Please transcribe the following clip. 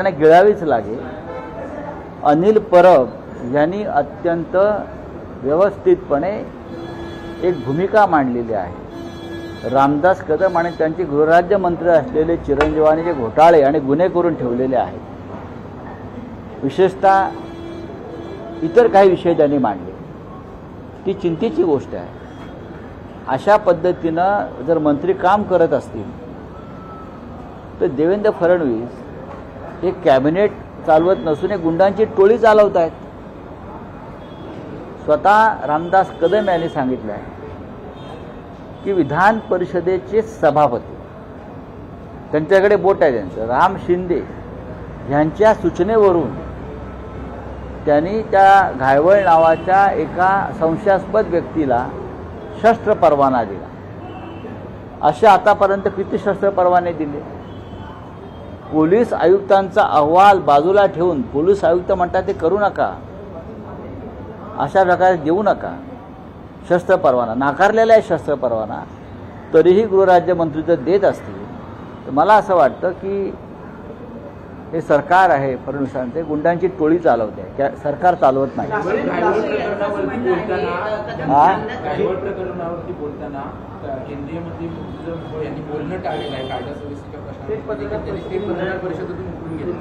त्यांना गिळावीच लागेल। अनिल परब यांनी अत्यंत व्यवस्थितपणे एक भूमिका मांडलेली आहे। रामदास कदम आणि त्यांचे गृहराज्यमंत्री असलेले चिरंजीवानी जे घोटाळे आणि गुन्हे करून ठेवलेले आहेत, विशेषतः इतर काही विषय त्यांनी मांडले, ती चिंतेची गोष्ट आहे। अशा पद्धतीनं जर मंत्री काम करत असतील तर देवेंद्र फडणवीस हे कॅबिनेट चालवत नसून एक गुंडांची टोळी चालवत आहेत। स्वतः रामदास कदम यांनी सांगितलं आहे की विधान परिषदेचे सभापती, त्यांच्याकडे बोट आहे त्यांचं, राम शिंदे यांच्या सूचनेवरून त्यांनी त्या घायवळ नावाच्या एका संशयास्पद व्यक्तीला शस्त्र परवाना दिला। असे आतापर्यंत किती शस्त्र परवाने दिले? पोलीस आयुक्तांचा अहवाल बाजूला ठेवून पोलीस आयुक्त म्हणतात ते करू नका, अशा प्रकारे देऊ नका शस्त्र परवाना, नाकारलेला आहे शस्त्र परवाना, तरीही गृहराज्यमंत्री जर देत असतील तर मला असं वाटतं की हे सरकार आहे फडणवीसांचे, गुंडांची टोळी चालवते आहे, सरकार चालवत नाही। केंद्रीय मंत्री यांनी बोलणं टाळलेलं आहे कायदा सुव्यवस्थेच्या प्रश्नावर, ते पत्रकार परिषदेतून उकळून गेले।